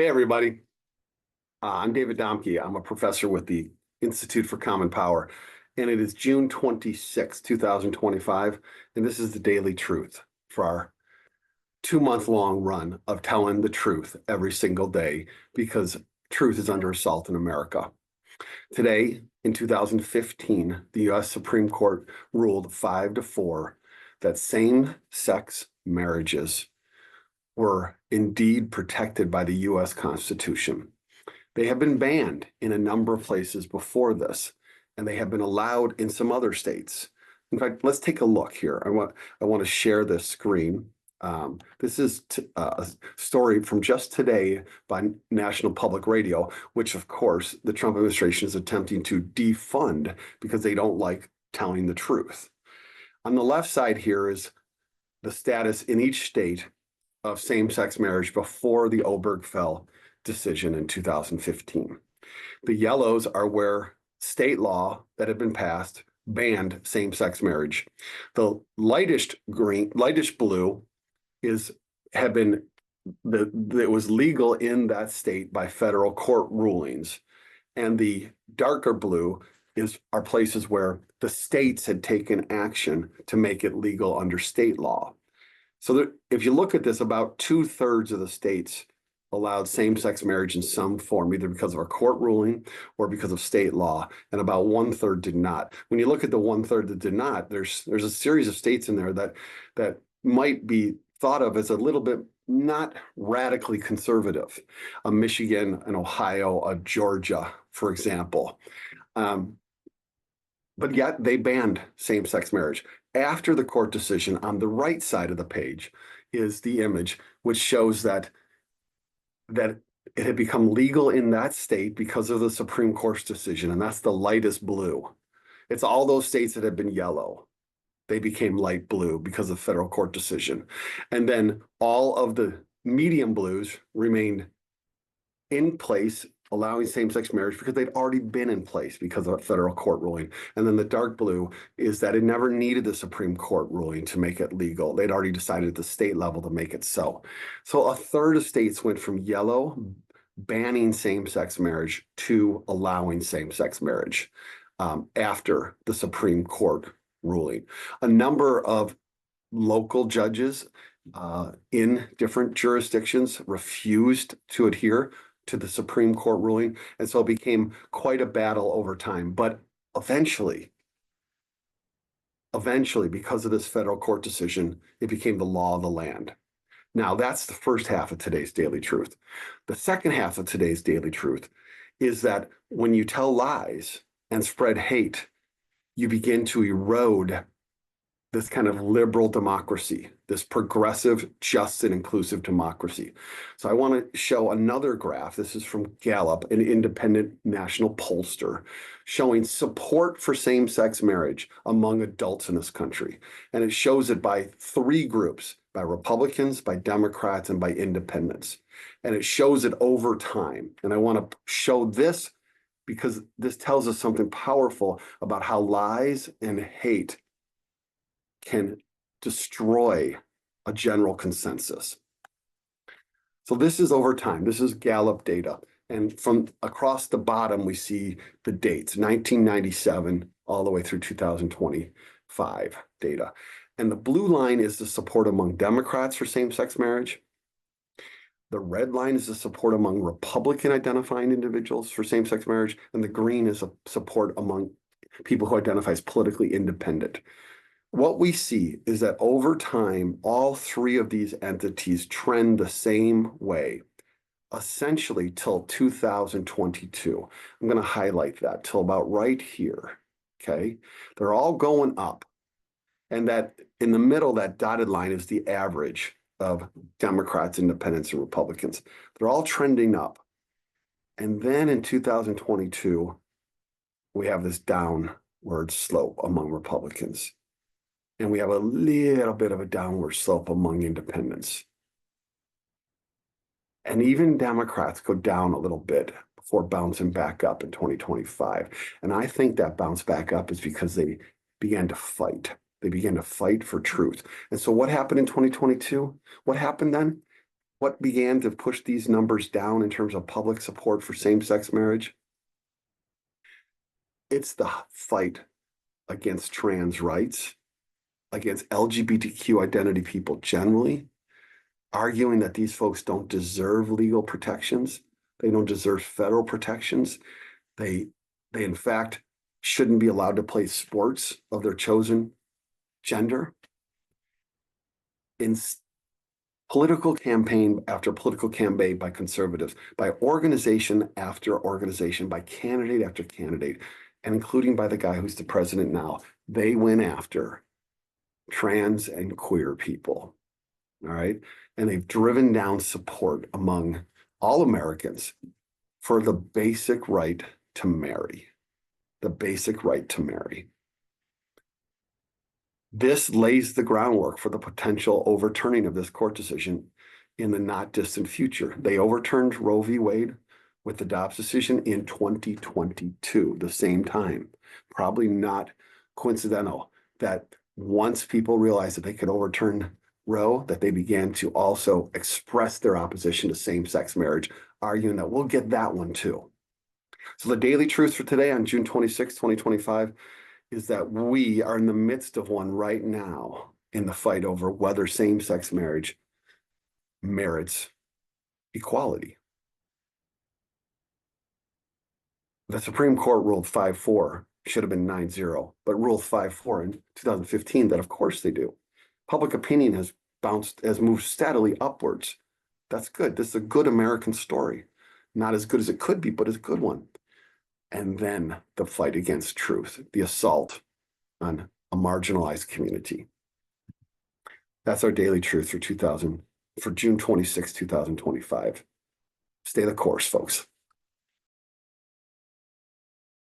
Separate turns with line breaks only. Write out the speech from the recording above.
Hey, everybody. I'm David Domke. I'm a professor with the Institute for Common Power, and it is June 26, 2025, and this is the Daily Truth for our 2-month-long run of telling the truth every single day because truth is under assault in America. Today, in 2015, the U.S. Supreme Court ruled 5-4 that same-sex marriages were indeed protected by the U.S. Constitution. They have been banned in a number of places before this, and they have been allowed in some other states. In fact, let's take a look here. I want to share this screen. This is a story from just today by National Public Radio, which, of course, the Trump administration is attempting to defund because they don't like telling the truth. On the left side here is the status in each state of same-sex marriage before the Obergefell decision in 2015. The yellows are where state law that had been passed banned same-sex marriage. The lightest blue it was legal in that state by federal court rulings, and the darker blue are places where the states had taken action to make it legal under state law. So if you look at this, about 2/3 of the states allowed same-sex marriage in some form, either because of a court ruling or because of state law, and about 1/3 did not. When you look at the 1/3 that did not, there's a series of states in there that might be thought of as a little bit not radically conservative. Michigan, and Ohio, Georgia, for example. But yet they banned same-sex marriage. After the court decision, on the right side of the page is the image which shows that it had become legal in that state because of the Supreme Court's decision, and that's the lightest blue. It's all those states that had been yellow. They became light blue because of federal court decision. And then all of the medium blues remained in place, allowing same-sex marriage because they'd already been in place because of a federal court ruling. And then the dark blue is that it never needed the Supreme Court ruling to make it legal. They'd already decided at the state level to make it so. So 1/3 of states went from yellow, banning same-sex marriage, to allowing same-sex marriage after the Supreme Court ruling. A number of local judges in different jurisdictions refused to adhere to the Supreme Court ruling, and so it became quite a battle over time. But eventually, because of this federal court decision, it became the law of the land. Now, that's the first half of today's Daily Truth. The second half of today's Daily Truth is that when you tell lies and spread hate, you begin to erode this kind of liberal democracy, this progressive, just, and inclusive democracy. So I want to show another graph. This is from Gallup, an independent national pollster, showing support for same-sex marriage among adults in this country. And it shows it by 3 groups: by Republicans, by Democrats, and by independents. And it shows it over time. And I want to show this because this tells us something powerful about how lies and hate can destroy a general consensus. So this is over time. This is Gallup data. And from across the bottom, we see the dates, 1997 all the way through 2025 data. And the blue line is the support among Democrats for same-sex marriage. The red line is the support among Republican identifying individuals for same-sex marriage. And the green is a support among people who identify as politically independent. What we see is that over time, all 3 of these entities trend the same way, essentially till 2022. I'm going to highlight that till about right here, okay? They're all going up. And that in the middle, that dotted line is the average of Democrats, independents, and Republicans. They're all trending up. And then in 2022, we have this downward slope among Republicans. And we have a little bit of a downward slope among independents. And even Democrats go down a little bit before bouncing back up in 2025. And I think that bounce back up is because they began to fight. They began to fight for truth. And so what happened in 2022? What happened then? what began to push these numbers down in terms of public support for same-sex marriage? It's the fight against trans rights, against LGBTQ identity people generally, arguing that these folks don't deserve legal protections. They don't deserve federal protections. They in fact shouldn't be allowed to play sports of their chosen gender. In political campaign after political campaign by conservatives, by organization after organization, by candidate after candidate, and including by the guy who's the president now, they went after trans and queer people. All right. And they've driven down support among all Americans for the basic right to marry. The basic right to marry. This lays the groundwork for the potential overturning of this court decision in the not distant future. They overturned Roe v. Wade with the Dobbs decision in 2022, the same time. Probably not coincidental that once people realized that they could overturn Roe, that they began to also express their opposition to same-sex marriage, arguing that we'll get that one too. So the daily truth for today on June 26, 2025, is that we are in the midst of one right now in the fight over whether same-sex marriage merits equality. The Supreme Court ruled 5-4, should have been 9-0, but ruled 5-4 in 2015 that of course they do. Public opinion has moved steadily upwards. That's good. This is a good American story. Not as good as it could be, but it's a good one. And then the fight against truth, the assault on a marginalized community. That's our daily truth for June 26, 2025. Stay the course, folks.